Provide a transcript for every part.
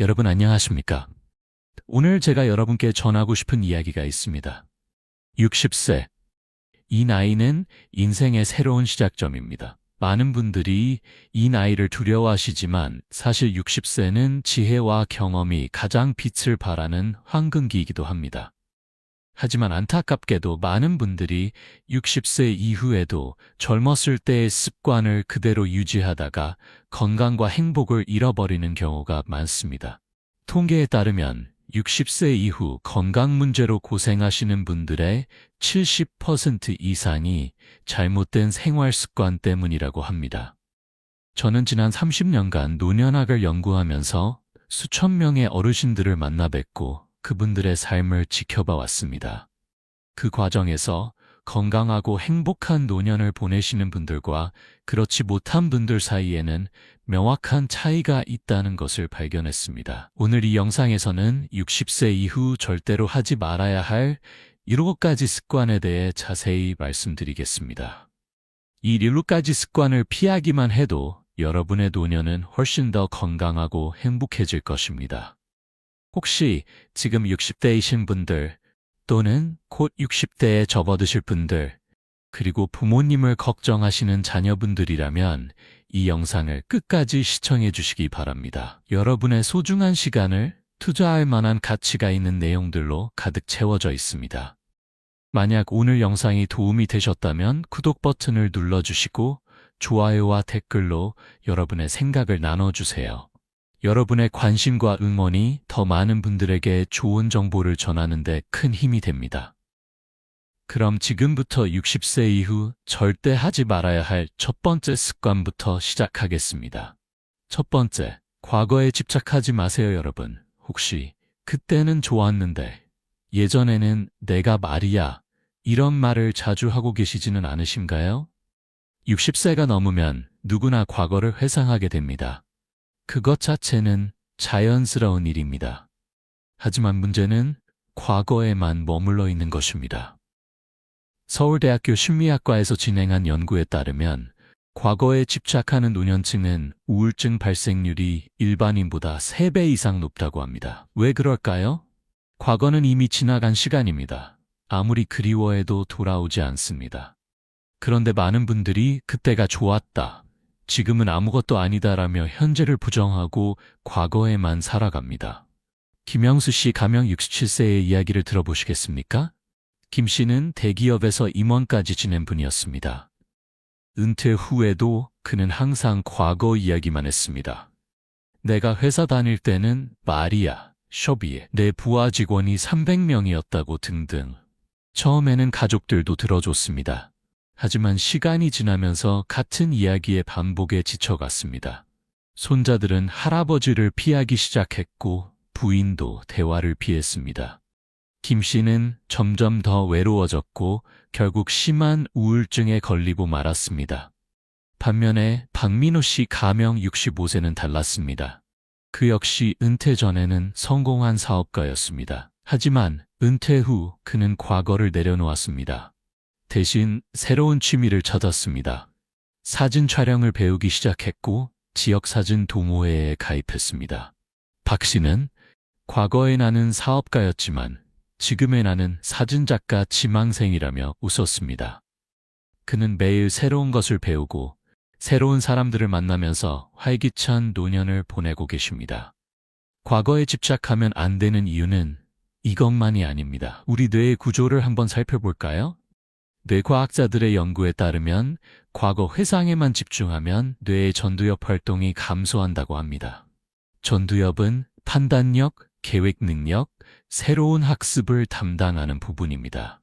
여러분 안녕하십니까? 오늘 제가 여러분께 전하고 싶은 이야기가 있습니다. 60세. 이 나이는 인생의 새로운 시작점입니다. 많은 분들이 이 나이를 두려워하시지만 사실 60세는 지혜와 경험이 가장 빛을 발하는 황금기이기도 합니다. 하지만 안타깝게도 많은 분들이 60세 이후에도 젊었을 때의 습관을 그대로 유지하다가 건강과 행복을 잃어버리는 경우가 많습니다. 통계에 따르면 60세 이후 건강 문제로 고생하시는 분들의 70% 이상이 잘못된 생활 습관 때문이라고 합니다. 저는 지난 30년간 노년학을 연구하면서 수천 명의 어르신들을 만나 뵙고 그분들의 삶을 지켜봐 왔습니다. 그 과정에서 건강하고 행복한 노년을 보내시는 분들과 그렇지 못한 분들 사이에는 명확한 차이가 있다는 것을 발견했습니다. 오늘 이 영상에서는 60세 이후 절대로 하지 말아야 할 7가지 습관에 대해 자세히 말씀드리겠습니다. 이 7가지 습관을 피하기만 해도 여러분의 노년은 훨씬 더 건강하고 행복해질 것입니다. 혹시 지금 60대이신 분들 또는 곧 60대에 접어드실 분들 그리고 부모님을 걱정하시는 자녀분들이라면 이 영상을 끝까지 시청해 주시기 바랍니다. 여러분의 소중한 시간을 투자할 만한 가치가 있는 내용들로 가득 채워져 있습니다. 만약 오늘 영상이 도움이 되셨다면 구독 버튼을 눌러주시고 좋아요와 댓글로 여러분의 생각을 나눠주세요. 여러분의 관심과 응원이 더 많은 분들에게 좋은 정보를 전하는 데 큰 힘이 됩니다. 그럼 지금부터 60세 이후 절대 하지 말아야 할 첫 번째 습관부터 시작하겠습니다. 첫 번째, 과거에 집착하지 마세요, 여러분. 혹시 그때는 좋았는데 예전에는 내가 말이야 이런 말을 자주 하고 계시지는 않으신가요? 60세가 넘으면 누구나 과거를 회상하게 됩니다. 그것 자체는 자연스러운 일입니다. 하지만 문제는 과거에만 머물러 있는 것입니다. 서울대학교 심리학과에서 진행한 연구에 따르면 과거에 집착하는 노년층은 우울증 발생률이 일반인보다 3배 이상 높다고 합니다. 왜 그럴까요? 과거는 이미 지나간 시간입니다. 아무리 그리워해도 돌아오지 않습니다. 그런데 많은 분들이 그때가 좋았다, 지금은 아무것도 아니다라며 현재를 부정하고 과거에만 살아갑니다. 김영수 씨 가명 67세의 이야기를 들어보시겠습니까? 김 씨는 대기업에서 임원까지 지낸 분이었습니다. 은퇴 후에도 그는 항상 과거 이야기만 했습니다. 내가 회사 다닐 때는 말이야, 쇼비에 내 부하 직원이 300명이었다고 등등. 처음에는 가족들도 들어줬습니다. 하지만 시간이 지나면서 같은 이야기의 반복에 지쳐갔습니다. 손자들은 할아버지를 피하기 시작했고 부인도 대화를 피했습니다. 김 씨는 점점 더 외로워졌고 결국 심한 우울증에 걸리고 말았습니다. 반면에 박민호 씨 가명 65세는 달랐습니다. 그 역시 은퇴 전에는 성공한 사업가였습니다. 하지만 은퇴 후 그는 과거를 내려놓았습니다. 대신 새로운 취미를 찾았습니다. 사진 촬영을 배우기 시작했고 지역사진 동호회에 가입했습니다. 박 씨는 과거의 나는 사업가였지만 지금의 나는 사진작가 지망생이라며 웃었습니다. 그는 매일 새로운 것을 배우고 새로운 사람들을 만나면서 활기찬 노년을 보내고 계십니다. 과거에 집착하면 안 되는 이유는 이것만이 아닙니다. 우리 뇌의 구조를 한번 살펴볼까요? 뇌과학자들의 연구에 따르면 과거 회상에만 집중하면 뇌의 전두엽 활동이 감소한다고 합니다. 전두엽은 판단력, 계획 능력, 새로운 학습을 담당하는 부분입니다.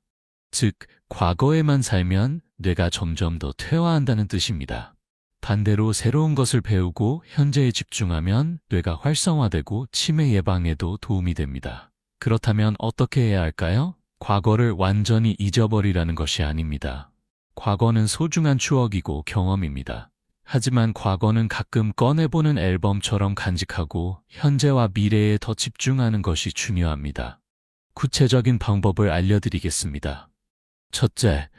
즉, 과거에만 살면 뇌가 점점 더 퇴화한다는 뜻입니다. 반대로 새로운 것을 배우고 현재에 집중하면 뇌가 활성화되고 치매 예방에도 도움이 됩니다. 그렇다면 어떻게 해야 할까요? 과거를 완전히 잊어버리라는 것이 아닙니다. 과거는 소중한 추억이고 경험입니다. 하지만 과거는 가끔 꺼내보는 앨범처럼 간직하고 현재와 미래에 더 집중하는 것이 중요합니다. 구체적인 방법을 알려드리겠습니다. 첫째,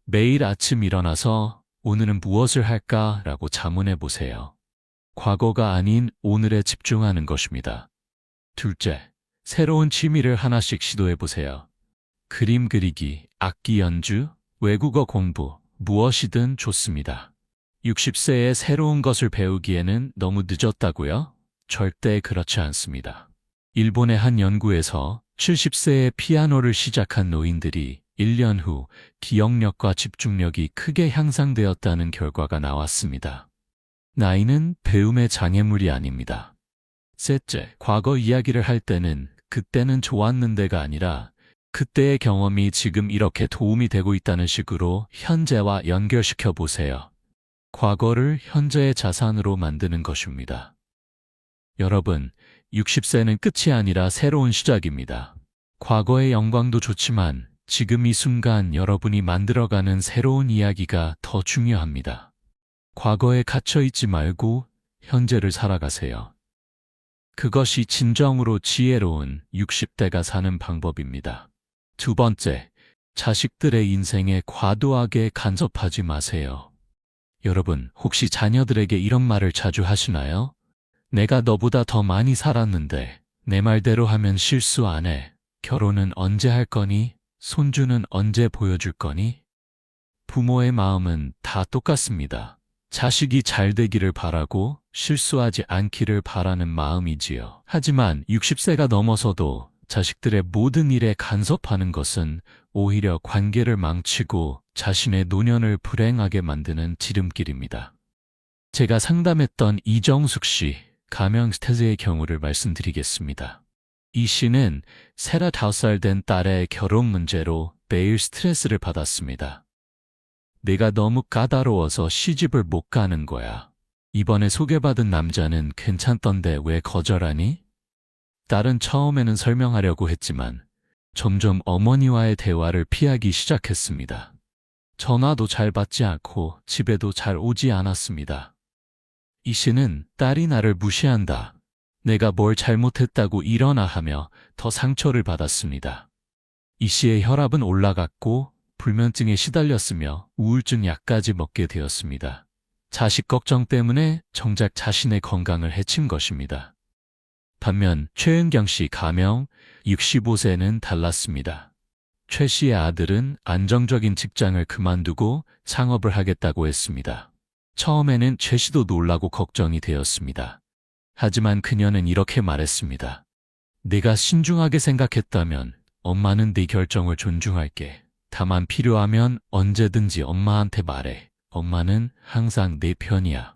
매일 아침 일어나서 오늘은 무엇을 할까? 라고 자문해 보세요. 과거가 아닌 오늘에 집중하는 것입니다. 둘째, 새로운 취미를 하나씩 시도해 보세요. 그림 그리기, 악기 연주, 외국어 공부, 무엇이든 좋습니다. 60세에 새로운 것을 배우기에는 너무 늦었다고요? 절대 그렇지 않습니다. 일본의 한 연구에서 70세에 피아노를 시작한 노인들이 1년 후 기억력과 집중력이 크게 향상되었다는 결과가 나왔습니다. 나이는 배움의 장애물이 아닙니다. 셋째, 과거 이야기를 할 때는 그때는 좋았는데가 아니라 그때의 경험이 지금 이렇게 도움이 되고 있다는 식으로 현재와 연결시켜 보세요. 과거를 현재의 자산으로 만드는 것입니다. 여러분, 60세는 끝이 아니라 새로운 시작입니다. 과거의 영광도 좋지만 지금 이 순간 여러분이 만들어가는 새로운 이야기가 더 중요합니다. 과거에 갇혀있지 말고 현재를 살아가세요. 그것이 진정으로 지혜로운 60대가 사는 방법입니다. 두 번째, 자식들의 인생에 과도하게 간섭하지 마세요. 여러분, 혹시 자녀들에게 이런 말을 자주 하시나요? 내가 너보다 더 많이 살았는데 내 말대로 하면 실수 안 해. 결혼은 언제 할 거니? 손주는 언제 보여줄 거니? 부모의 마음은 다 똑같습니다. 자식이 잘 되기를 바라고 실수하지 않기를 바라는 마음이지요. 하지만 60세가 넘어서도 자식들의 모든 일에 간섭하는 것은 오히려 관계를 망치고 자신의 노년을 불행하게 만드는 지름길입니다. 제가 상담했던 이정숙 씨, 가명 스테즈의 경우를 말씀드리겠습니다. 이 씨는 35살 된 딸의 결혼 문제로 매일 스트레스를 받았습니다. 내가 너무 까다로워서 시집을 못 가는 거야. 이번에 소개받은 남자는 괜찮던데 왜 거절하니? 딸은 처음에는 설명하려고 했지만 점점 어머니와의 대화를 피하기 시작했습니다. 전화도 잘 받지 않고 집에도 잘 오지 않았습니다. 이 씨는 딸이 나를 무시한다. 내가 뭘 잘못했다고 일어나 하며 더 상처를 받았습니다. 이 씨의 혈압은 올라갔고 불면증에 시달렸으며 우울증 약까지 먹게 되었습니다. 자식 걱정 때문에 정작 자신의 건강을 해친 것입니다. 반면 최은경 씨 가명 65세는 달랐습니다. 최 씨의 아들은 안정적인 직장을 그만두고 창업을 하겠다고 했습니다. 처음에는 최 씨도 놀라고 걱정이 되었습니다. 하지만 그녀는 이렇게 말했습니다. 내가 신중하게 생각했다면 엄마는 네 결정을 존중할게. 다만 필요하면 언제든지 엄마한테 말해. 엄마는 항상 내 편이야.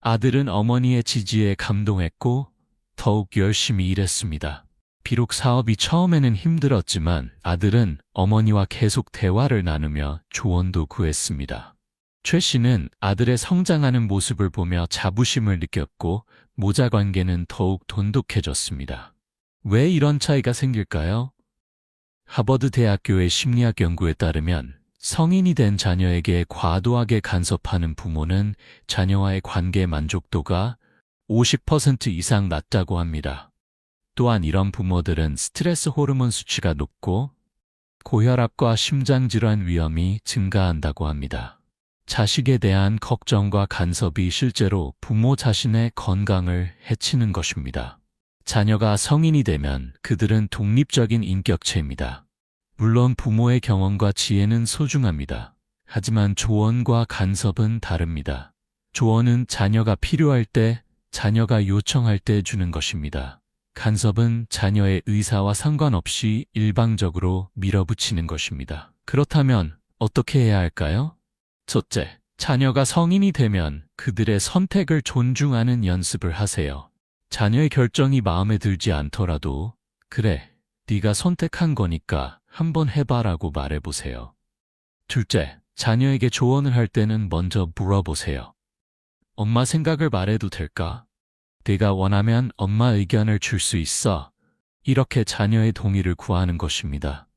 아들은 어머니의 지지에 감동했고 더욱 열심히 일했습니다. 비록 사업이 처음에는 힘들었지만 아들은 어머니와 계속 대화를 나누며 조언도 구했습니다. 최 씨는 아들의 성장하는 모습을 보며 자부심을 느꼈고 모자 관계는 더욱 돈독해졌습니다. 왜 이런 차이가 생길까요? 하버드 대학교의 심리학 연구에 따르면 성인이 된 자녀에게 과도하게 간섭하는 부모는 자녀와의 관계 만족도가 50% 이상 낮다고 합니다. 또한 이런 부모들은 스트레스 호르몬 수치가 높고 고혈압과 심장질환 위험이 증가한다고 합니다. 자식에 대한 걱정과 간섭이 실제로 부모 자신의 건강을 해치는 것입니다. 자녀가 성인이 되면 그들은 독립적인 인격체입니다. 물론 부모의 경험과 지혜는 소중합니다. 하지만 조언과 간섭은 다릅니다. 조언은 자녀가 필요할 때, 자녀가 요청할 때 주는 것입니다. 간섭은 자녀의 의사와 상관없이 일방적으로 밀어붙이는 것입니다. 그렇다면 어떻게 해야 할까요? 첫째, 자녀가 성인이 되면 그들의 선택을 존중하는 연습을 하세요. 자녀의 결정이 마음에 들지 않더라도 그래, 네가 선택한 거니까 한번 해봐라고 말해보세요. 둘째, 자녀에게 조언을 할 때는 먼저 물어보세요. 엄마 생각을 말해도 될까? 네가 원하면 엄마 의견을 줄 수 있어. 이렇게 자녀의 동의를 구하는 것입니다.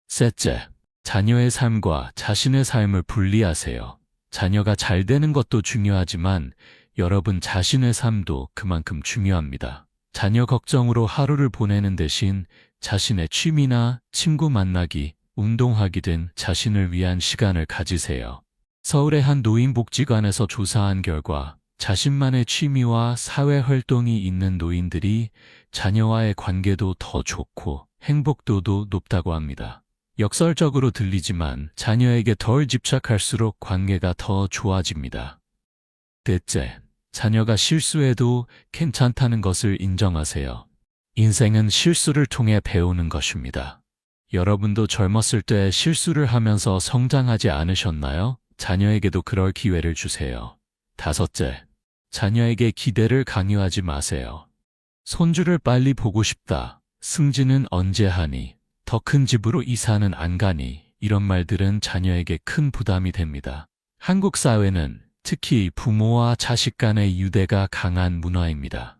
셋째, 자녀의 삶과 자신의 삶을 분리하세요. 자녀가 잘 되는 것도 중요하지만 여러분 자신의 삶도 그만큼 중요합니다. 자녀 걱정으로 하루를 보내는 대신 자신의 취미나 친구 만나기, 운동하기 등 자신을 위한 시간을 가지세요. 서울의 한 노인복지관에서 조사한 결과 자신만의 취미와 사회 활동이 있는 노인들이 자녀와의 관계도 더 좋고 행복도도 높다고 합니다. 역설적으로 들리지만 자녀에게 덜 집착할수록 관계가 더 좋아집니다. 넷째, 자녀가 실수해도 괜찮다는 것을 인정하세요. 인생은 실수를 통해 배우는 것입니다. 여러분도 젊었을 때 실수를 하면서 성장하지 않으셨나요? 자녀에게도 그럴 기회를 주세요. 다섯째, 자녀에게 기대를 강요하지 마세요. 손주를 빨리 보고 싶다. 승진은 언제 하니? 더 큰 집으로 이사는 안 가니? 이런 말들은 자녀에게 큰 부담이 됩니다. 한국 사회는 특히 부모와 자식 간의 유대가 강한 문화입니다.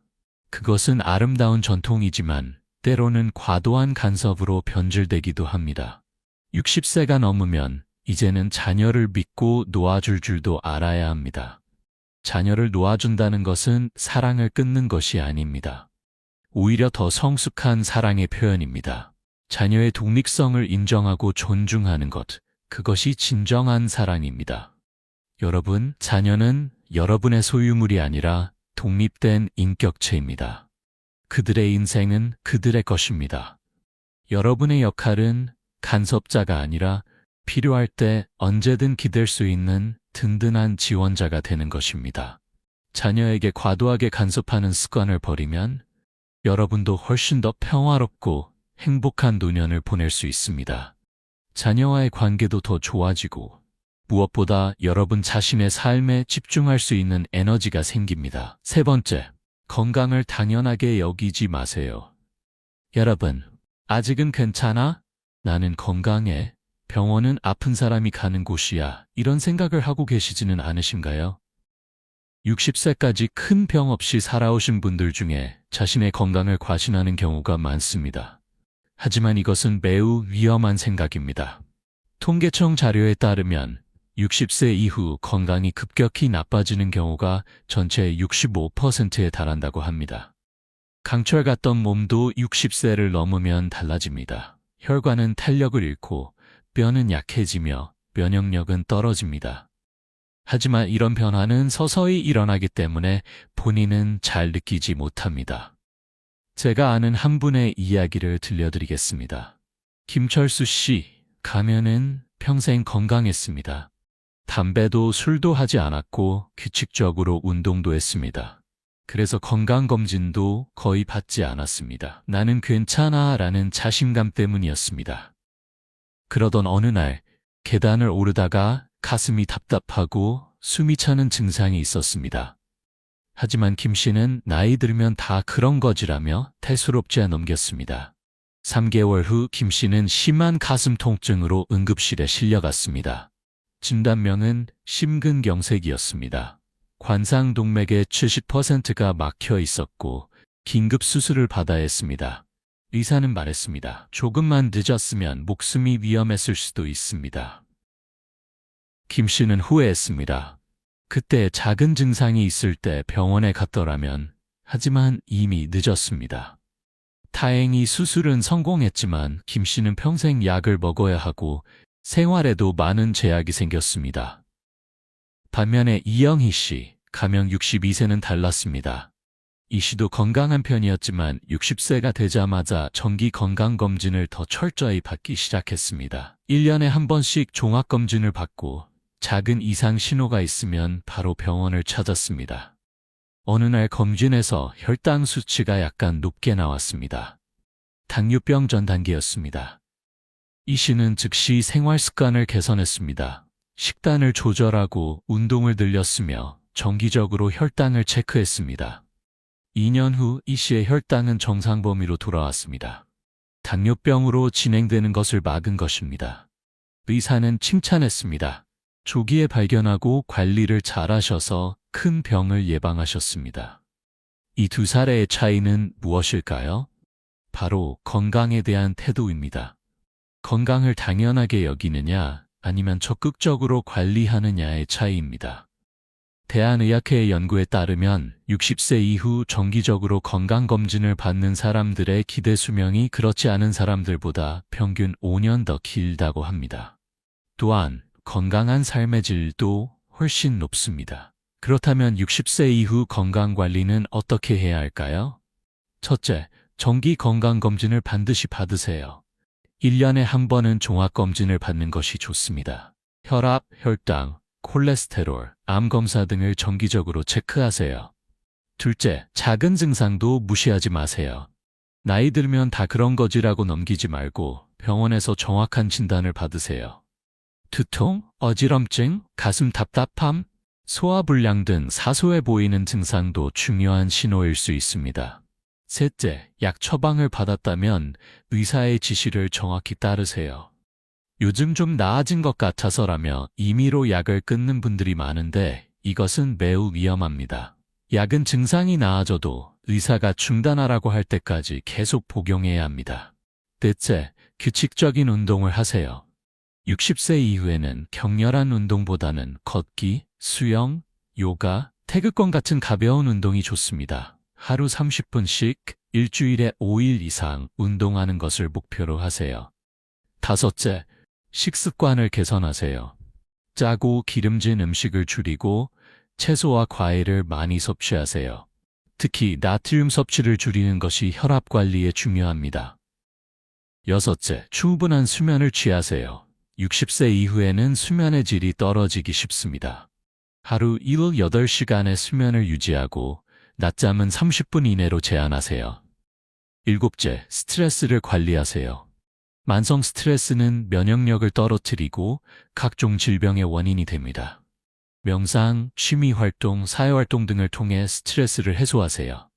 그것은 아름다운 전통이지만 때로는 과도한 간섭으로 변질되기도 합니다. 60세가 넘으면 이제는 자녀를 믿고 놓아줄 줄도 알아야 합니다. 자녀를 놓아준다는 것은 사랑을 끊는 것이 아닙니다. 오히려 더 성숙한 사랑의 표현입니다. 자녀의 독립성을 인정하고 존중하는 것, 그것이 진정한 사랑입니다. 여러분, 자녀는 여러분의 소유물이 아니라 독립된 인격체입니다. 그들의 인생은 그들의 것입니다. 여러분의 역할은 간섭자가 아니라 필요할 때 언제든 기댈 수 있는 든든한 지원자가 되는 것입니다. 자녀에게 과도하게 간섭하는 습관을 버리면 여러분도 훨씬 더 평화롭고 행복한 노년을 보낼 수 있습니다. 자녀와의 관계도 더 좋아지고 무엇보다 여러분 자신의 삶에 집중할 수 있는 에너지가 생깁니다. 세 번째, 건강을 당연하게 여기지 마세요. 여러분, 아직은 괜찮아? 나는 건강해. 병원은 아픈 사람이 가는 곳이야. 이런 생각을 하고 계시지는 않으신가요? 60세까지 큰 병 없이 살아오신 분들 중에 자신의 건강을 과신하는 경우가 많습니다. 하지만 이것은 매우 위험한 생각입니다. 통계청 자료에 따르면 60세 이후 건강이 급격히 나빠지는 경우가 전체의 65%에 달한다고 합니다. 강철 같던 몸도 60세를 넘으면 달라집니다. 혈관은 탄력을 잃고 뼈는 약해지며 면역력은 떨어집니다. 하지만 이런 변화는 서서히 일어나기 때문에 본인은 잘 느끼지 못합니다. 제가 아는 한 분의 이야기를 들려드리겠습니다. 김철수 씨, 가면은 평생 건강했습니다. 담배도 술도 하지 않았고 규칙적으로 운동도 했습니다. 그래서 건강검진도 거의 받지 않았습니다. 나는 괜찮아 라는 자신감 때문이었습니다. 그러던 어느 날 계단을 오르다가 가슴이 답답하고 숨이 차는 증상이 있었습니다. 하지만 김 씨는 나이 들면 다 그런 거지라며 대수롭지 넘겼습니다. 3개월 후 김 씨는 심한 가슴 통증으로 응급실에 실려갔습니다. 진단명은 심근경색이었습니다. 관상동맥의 70%가 막혀 있었고 긴급 수술을 받아야 했습니다. 의사는 말했습니다. 조금만 늦었으면 목숨이 위험했을 수도 있습니다. 김 씨는 후회했습니다. 그때 작은 증상이 있을 때 병원에 갔더라면, 하지만 이미 늦었습니다. 다행히 수술은 성공했지만 김 씨는 평생 약을 먹어야 하고 생활에도 많은 제약이 생겼습니다. 반면에 이영희 씨, 가명 62세는 달랐습니다. 이 씨도 건강한 편이었지만 60세가 되자마자 정기 건강검진을 더 철저히 받기 시작했습니다. 1년에 한 번씩 종합검진을 받고 작은 이상 신호가 있으면 바로 병원을 찾았습니다. 어느 날 검진에서 혈당 수치가 약간 높게 나왔습니다. 당뇨병 전 단계였습니다. 이 씨는 즉시 생활 습관을 개선했습니다. 식단을 조절하고 운동을 늘렸으며 정기적으로 혈당을 체크했습니다. 2년 후 이 씨의 혈당은 정상 범위로 돌아왔습니다. 당뇨병으로 진행되는 것을 막은 것입니다. 의사는 칭찬했습니다. 조기에 발견하고 관리를 잘하셔서 큰 병을 예방하셨습니다. 이 두 사례의 차이는 무엇일까요? 바로 건강에 대한 태도입니다. 건강을 당연하게 여기느냐 아니면 적극적으로 관리하느냐의 차이입니다. 대한의학회의 연구에 따르면 60세 이후 정기적으로 건강검진을 받는 사람들의 기대 수명이 그렇지 않은 사람들보다 평균 5년 더 길다고 합니다. 또한 건강한 삶의 질도 훨씬 높습니다. 그렇다면 60세 이후 건강관리는 어떻게 해야 할까요? 첫째, 정기 건강검진을 반드시 받으세요. 1년에 한 번은 종합검진을 받는 것이 좋습니다. 혈압, 혈당, 콜레스테롤, 암 검사 등을 정기적으로 체크하세요. 둘째, 작은 증상도 무시하지 마세요. 나이 들면 다 그런 거지라고 넘기지 말고 병원에서 정확한 진단을 받으세요. 두통, 어지럼증, 가슴 답답함, 소화불량 등 사소해 보이는 증상도 중요한 신호일 수 있습니다. 셋째, 약 처방을 받았다면 의사의 지시를 정확히 따르세요. 요즘 좀 나아진 것 같아서라며 임의로 약을 끊는 분들이 많은데 이것은 매우 위험합니다. 약은 증상이 나아져도 의사가 중단하라고 할 때까지 계속 복용해야 합니다. 넷째, 규칙적인 운동을 하세요. 60세 이후에는 격렬한 운동보다는 걷기, 수영, 요가, 태극권 같은 가벼운 운동이 좋습니다. 하루 30분씩 일주일에 5일 이상 운동하는 것을 목표로 하세요. 다섯째, 식습관을 개선하세요. 짜고 기름진 음식을 줄이고 채소와 과일을 많이 섭취하세요. 특히 나트륨 섭취를 줄이는 것이 혈압 관리에 중요합니다. 여섯째, 충분한 수면을 취하세요. 60세 이후에는 수면의 질이 떨어지기 쉽습니다. 하루 8시간의 수면을 유지하고 낮잠은 30분 이내로 제한하세요. 일곱째, 스트레스를 관리하세요. 만성 스트레스는 면역력을 떨어뜨리고 각종 질병의 원인이 됩니다. 명상, 취미활동, 사회활동 등을 통해 스트레스를 해소하세요.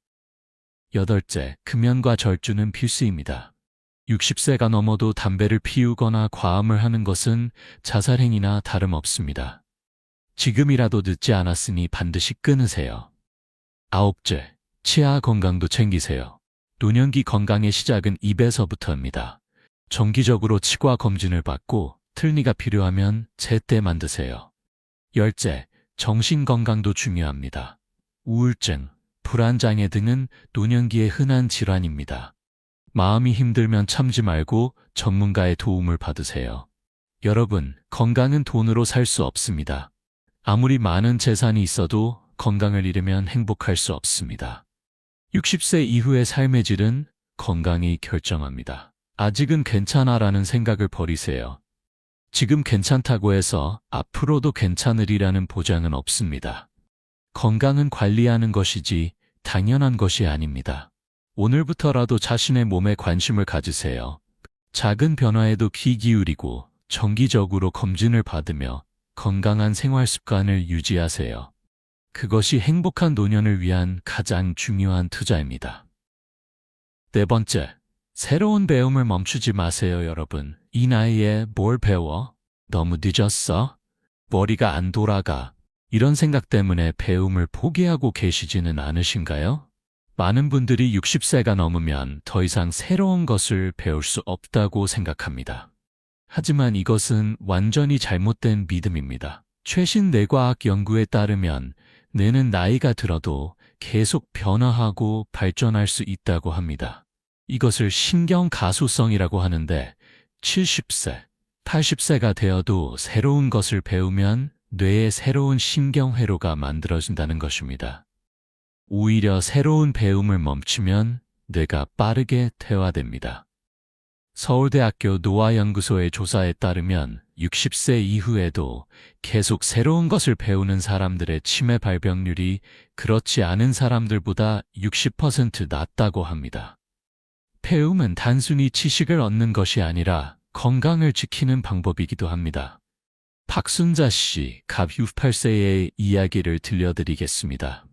여덟째, 금연과 절주는 필수입니다. 60세가 넘어도 담배를 피우거나 과음을 하는 것은 자살행위나 다름없습니다. 지금이라도 늦지 않았으니 반드시 끊으세요. 아홉째, 치아 건강도 챙기세요. 노년기 건강의 시작은 입에서부터입니다. 정기적으로 치과 검진을 받고 틀니가 필요하면 제때 만드세요. 열째, 정신 건강도 중요합니다. 우울증, 불안장애 등은 노년기의 흔한 질환입니다. 마음이 힘들면 참지 말고 전문가의 도움을 받으세요. 여러분, 건강은 돈으로 살 수 없습니다. 아무리 많은 재산이 있어도 건강을 잃으면 행복할 수 없습니다. 60세 이후의 삶의 질은 건강이 결정합니다. 아직은 괜찮아라는 생각을 버리세요. 지금 괜찮다고 해서 앞으로도 괜찮으리라는 보장은 없습니다. 건강은 관리하는 것이지 당연한 것이 아닙니다. 오늘부터라도 자신의 몸에 관심을 가지세요. 작은 변화에도 귀 기울이고 정기적으로 검진을 받으며 건강한 생활 습관을 유지하세요. 그것이 행복한 노년을 위한 가장 중요한 투자입니다. 네 번째, 새로운 배움을 멈추지 마세요, 여러분. 이 나이에 뭘 배워? 너무 늦었어? 머리가 안 돌아가. 이런 생각 때문에 배움을 포기하고 계시지는 않으신가요? 많은 분들이 60세가 넘으면 더 이상 새로운 것을 배울 수 없다고 생각합니다. 하지만 이것은 완전히 잘못된 믿음입니다. 최신 뇌과학 연구에 따르면 뇌는 나이가 들어도 계속 변화하고 발전할 수 있다고 합니다. 이것을 신경가소성이라고 하는데 70세, 80세가 되어도 새로운 것을 배우면 뇌에 새로운 신경회로가 만들어진다는 것입니다. 오히려 새로운 배움을 멈추면 뇌가 빠르게 퇴화됩니다. 서울대학교 노화연구소의 조사에 따르면 60세 이후에도 계속 새로운 것을 배우는 사람들의 치매 발병률이 그렇지 않은 사람들보다 60% 낮다고 합니다. 배움은 단순히 지식을 얻는 것이 아니라 건강을 지키는 방법이기도 합니다. 박순자 씨, 갑 68세의 이야기를 들려드리겠습니다.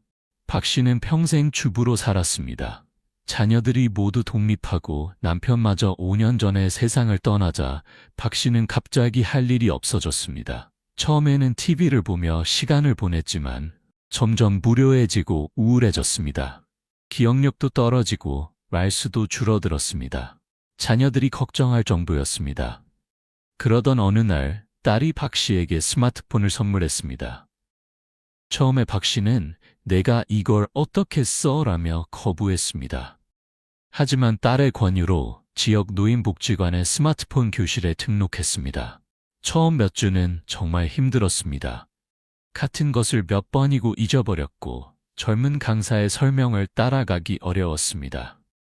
박 씨는 평생 주부로 살았습니다. 자녀들이 모두 독립하고 남편마저 5년 전에 세상을 떠나자 박 씨는 갑자기 할 일이 없어졌습니다. 처음에는 TV를 보며 시간을 보냈지만 점점 무료해지고 우울해졌습니다. 기억력도 떨어지고 말수도 줄어들었습니다. 자녀들이 걱정할 정도였습니다. 그러던 어느 날 딸이 박 씨에게 스마트폰을 선물했습니다. 처음에 박 씨는 내가 이걸 어떻게 써? 라며 거부했습니다. 하지만 딸의 권유로 지역 노인복지관의 스마트폰 교실에 등록했습니다. 처음 몇 주는 정말 힘들었습니다. 같은 것을 몇 번이고 잊어버렸고 젊은 강사의 설명을 따라가기 어려웠습니다.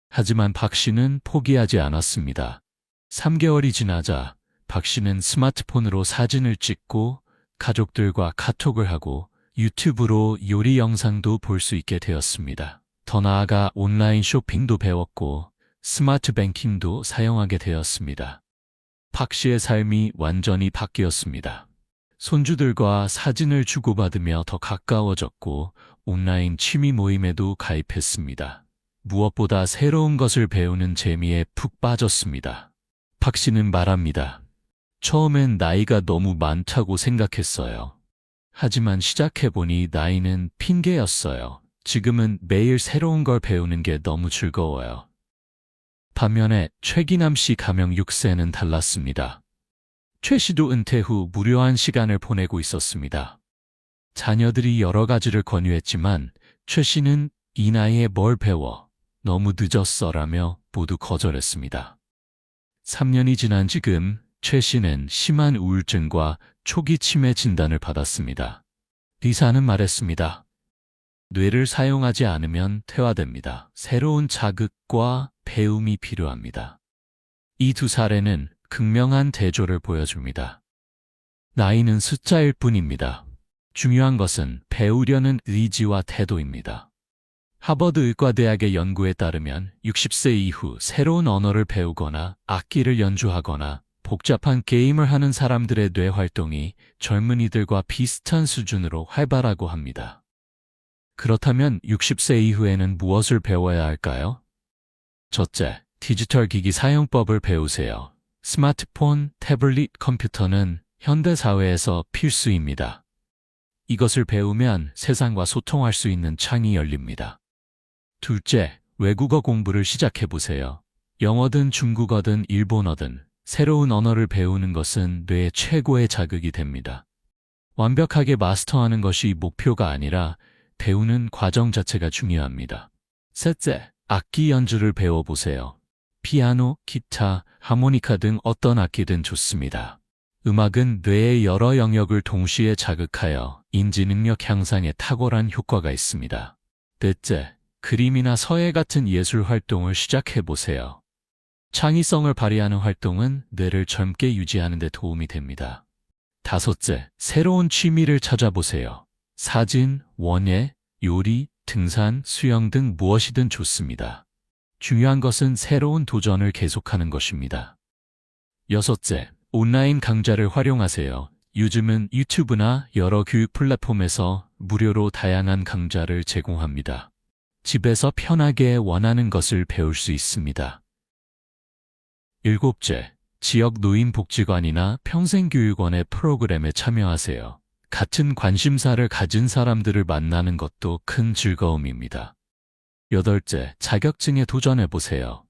하지만 박 씨는 포기하지 않았습니다. 3개월이 지나자 박 씨는 스마트폰으로 사진을 찍고 가족들과 카톡을 하고 유튜브로 요리 영상도 볼 수 있게 되었습니다. 더 나아가 온라인 쇼핑도 배웠고 스마트 뱅킹도 사용하게 되었습니다. 박 씨의 삶이 완전히 바뀌었습니다. 손주들과 사진을 주고받으며 더 가까워졌고 온라인 취미 모임에도 가입했습니다. 무엇보다 새로운 것을 배우는 재미에 푹 빠졌습니다. 박 씨는 말합니다. 처음엔 나이가 너무 많다고 생각했어요. 하지만 시작해보니 나이는 핑계였어요. 지금은 매일 새로운 걸 배우는 게 너무 즐거워요. 반면에 최기남 씨 가명 6세는 달랐습니다. 최 씨도 은퇴 후 무료한 시간을 보내고 있었습니다. 자녀들이 여러 가지를 권유했지만 최 씨는 이 나이에 뭘 배워? 너무 늦었어라며 모두 거절했습니다. 3년이 지난 지금 최 씨는 심한 우울증과 초기 치매 진단을 받았습니다. 의사는 말했습니다. 뇌를 사용하지 않으면 퇴화됩니다. 새로운 자극과 배움이 필요합니다. 이 두 사례는 극명한 대조를 보여줍니다. 나이는 숫자일 뿐입니다. 중요한 것은 배우려는 의지와 태도입니다. 하버드 의과대학의 연구에 따르면 60세 이후 새로운 언어를 배우거나 악기를 연주하거나 복잡한 게임을 하는 사람들의 뇌 활동이 젊은이들과 비슷한 수준으로 활발하고 합니다. 그렇다면 60세 이후에는 무엇을 배워야 할까요? 첫째, 디지털 기기 사용법을 배우세요. 스마트폰, 태블릿, 컴퓨터는 현대 사회에서 필수입니다. 이것을 배우면 세상과 소통할 수 있는 창이 열립니다. 둘째, 외국어 공부를 시작해보세요. 영어든 중국어든 일본어든 새로운 언어를 배우는 것은 뇌의 최고의 자극이 됩니다. 완벽하게 마스터하는 것이 목표가 아니라 배우는 과정 자체가 중요합니다. 셋째, 악기 연주를 배워보세요. 피아노, 기타, 하모니카 등 어떤 악기든 좋습니다. 음악은 뇌의 여러 영역을 동시에 자극하여 인지 능력 향상에 탁월한 효과가 있습니다. 넷째, 그림이나 서예 같은 예술 활동을 시작해보세요. 창의성을 발휘하는 활동은 뇌를 젊게 유지하는 데 도움이 됩니다. 다섯째, 새로운 취미를 찾아보세요. 사진, 원예, 요리, 등산, 수영 등 무엇이든 좋습니다. 중요한 것은 새로운 도전을 계속하는 것입니다. 여섯째, 온라인 강좌를 활용하세요. 요즘은 유튜브나 여러 교육 플랫폼에서 무료로 다양한 강좌를 제공합니다. 집에서 편하게 원하는 것을 배울 수 있습니다. 일곱째, 지역 노인복지관이나 평생교육원의 프로그램에 참여하세요. 같은 관심사를 가진 사람들을 만나는 것도 큰 즐거움입니다. 여덟째, 자격증에 도전해보세요.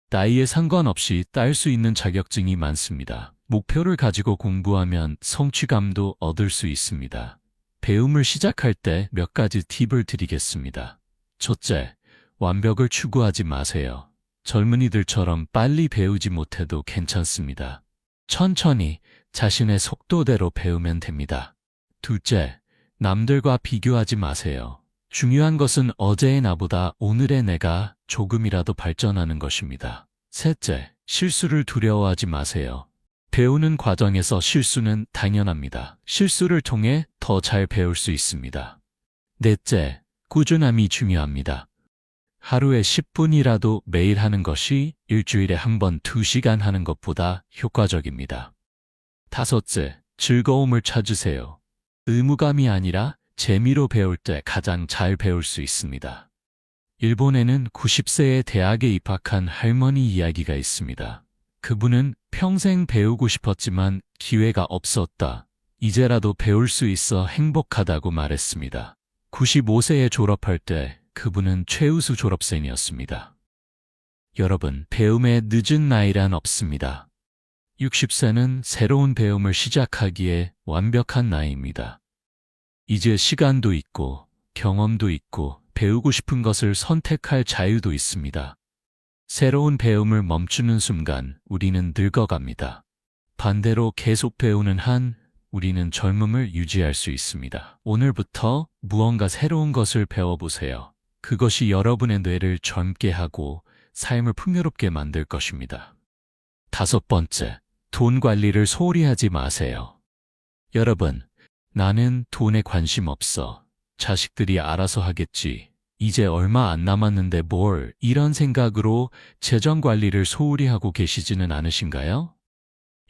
나이에 상관없이 딸 수 있는 자격증이 많습니다. 목표를 가지고 공부하면 성취감도 얻을 수 있습니다. 배움을 시작할 때 몇 가지 팁을 드리겠습니다. 첫째, 완벽을 추구하지 마세요. 젊은이들처럼 빨리 배우지 못해도 괜찮습니다. 천천히 자신의 속도대로 배우면 됩니다. 둘째, 남들과 비교하지 마세요. 중요한 것은 어제의 나보다 오늘의 내가 조금이라도 발전하는 것입니다. 셋째, 실수를 두려워하지 마세요. 배우는 과정에서 실수는 당연합니다. 실수를 통해 더 잘 배울 수 있습니다. 넷째, 꾸준함이 중요합니다. 하루에 10분이라도 매일 하는 것이 일주일에 한 번 2시간 하는 것보다 효과적입니다. 다섯째, 즐거움을 찾으세요. 의무감이 아니라 재미로 배울 때 가장 잘 배울 수 있습니다. 일본에는 90세에 대학에 입학한 할머니 이야기가 있습니다. 그분은 평생 배우고 싶었지만 기회가 없었다. 이제라도 배울 수 있어 행복하다고 말했습니다. 95세에 졸업할 때 그분은 최우수 졸업생이었습니다. 여러분, 배움의 늦은 나이란 없습니다. 60세는 새로운 배움을 시작하기에 완벽한 나이입니다. 이제 시간도 있고 경험도 있고 배우고 싶은 것을 선택할 자유도 있습니다. 새로운 배움을 멈추는 순간 우리는 늙어갑니다. 반대로 계속 배우는 한 우리는 젊음을 유지할 수 있습니다. 오늘부터 무언가 새로운 것을 배워보세요. 그것이 여러분의 뇌를 젊게 하고 삶을 풍요롭게 만들 것입니다. 5번째, 돈 관리를 소홀히 하지 마세요. 여러분, 나는 돈에 관심 없어. 자식들이 알아서 하겠지. 이제 얼마 안 남았는데 뭘, 이런 생각으로 재정 관리를 소홀히 하고 계시지는 않으신가요?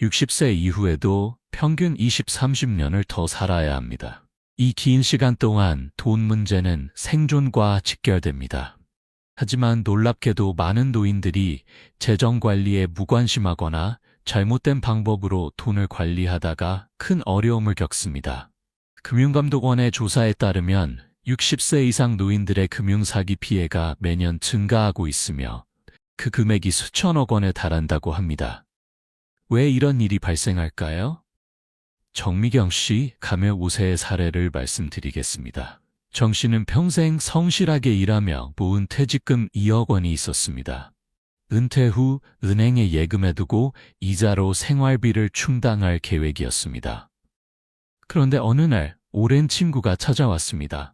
60세 이후에도 평균 20, 30년을 더 살아야 합니다. 이 긴 시간 동안 돈 문제는 생존과 직결됩니다. 하지만 놀랍게도 많은 노인들이 재정 관리에 무관심하거나 잘못된 방법으로 돈을 관리하다가 큰 어려움을 겪습니다. 금융감독원의 조사에 따르면 60세 이상 노인들의 금융사기 피해가 매년 증가하고 있으며 그 금액이 수천억 원에 달한다고 합니다. 왜 이런 일이 발생할까요? 정미경 씨 감회 5세의 사례를 말씀드리겠습니다. 정 씨는 평생 성실하게 일하며 모은 퇴직금 2억 원이 있었습니다. 은퇴 후 은행에 예금해두고 이자로 생활비를 충당할 계획이었습니다. 그런데 어느 날 오랜 친구가 찾아왔습니다.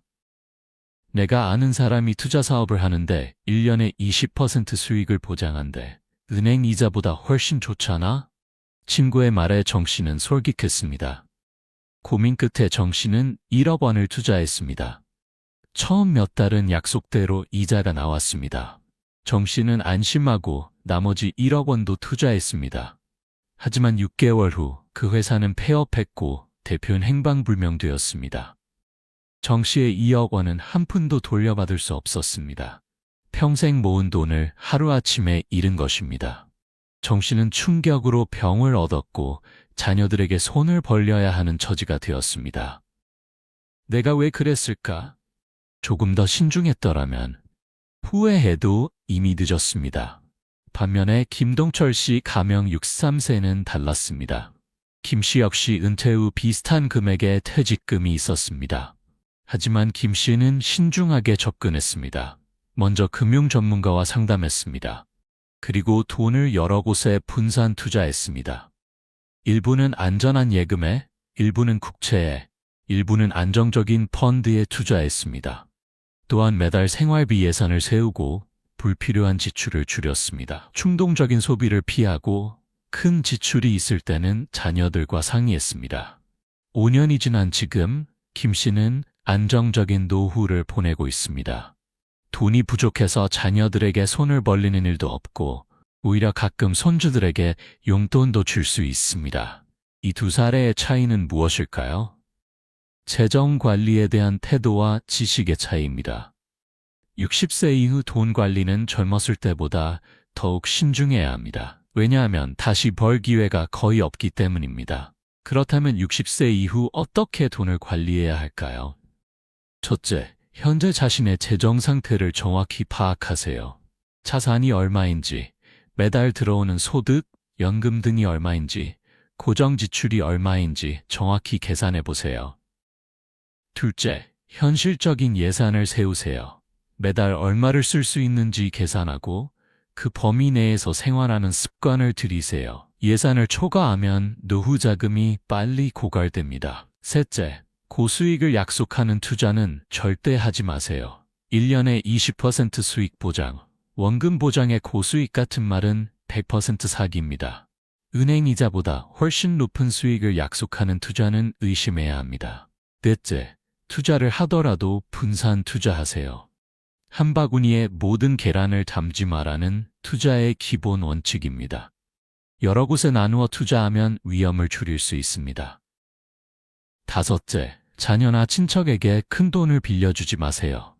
내가 아는 사람이 투자 사업을 하는데 1년에 20% 수익을 보장한대. 은행 이자보다 훨씬 좋잖아? 친구의 말에 정 씨는 솔깃했습니다. 고민 끝에 정 씨는 1억 원을 투자했습니다. 처음 몇 달은 약속대로 이자가 나왔습니다. 정 씨는 안심하고 나머지 1억 원도 투자했습니다. 하지만 6개월 후 그 회사는 폐업했고 대표는 행방불명되었습니다. 정 씨의 2억 원은 한 푼도 돌려받을 수 없었습니다. 평생 모은 돈을 하루아침에 잃은 것입니다. 정 씨는 충격으로 병을 얻었고 자녀들에게 손을 벌려야 하는 처지가 되었습니다. 내가 왜 그랬을까? 조금 더 신중했더라면. 후회해도 이미 늦었습니다. 반면에 김동철 씨 가명 63세는 달랐습니다. 김 씨 역시 은퇴 후 비슷한 금액의 퇴직금이 있었습니다. 하지만 김 씨는 신중하게 접근했습니다. 먼저 금융 전문가와 상담했습니다. 그리고 돈을 여러 곳에 분산 투자했습니다. 일부는 안전한 예금에, 일부는 국채에, 일부는 안정적인 펀드에 투자했습니다. 또한 매달 생활비 예산을 세우고 불필요한 지출을 줄였습니다. 충동적인 소비를 피하고 큰 지출이 있을 때는 자녀들과 상의했습니다. 5년이 지난 지금 김 씨는 안정적인 노후를 보내고 있습니다. 돈이 부족해서 자녀들에게 손을 벌리는 일도 없고 오히려 가끔 손주들에게 용돈도 줄 수 있습니다. 이 두 사례의 차이는 무엇일까요? 재정 관리에 대한 태도와 지식의 차이입니다. 60세 이후 돈 관리는 젊었을 때보다 더욱 신중해야 합니다. 왜냐하면 다시 벌 기회가 거의 없기 때문입니다. 그렇다면 60세 이후 어떻게 돈을 관리해야 할까요? 첫째, 현재 자신의 재정 상태를 정확히 파악하세요. 자산이 얼마인지, 매달 들어오는 소득, 연금 등이 얼마인지, 고정 지출이 얼마인지 정확히 계산해 보세요. 둘째, 현실적인 예산을 세우세요. 매달 얼마를 쓸 수 있는지 계산하고 그 범위 내에서 생활하는 습관을 들이세요. 예산을 초과하면 노후 자금이 빨리 고갈됩니다. 셋째, 고수익을 약속하는 투자는 절대 하지 마세요. 1년에 20% 수익 보장, 원금 보장의 고수익 같은 말은 100% 사기입니다. 은행 이자보다 훨씬 높은 수익을 약속하는 투자는 의심해야 합니다. 넷째, 투자를 하더라도 분산 투자하세요. 한 바구니에 모든 계란을 담지 마라는 투자의 기본 원칙입니다. 여러 곳에 나누어 투자하면 위험을 줄일 수 있습니다. 다섯째, 자녀나 친척에게 큰 돈을 빌려주지 마세요.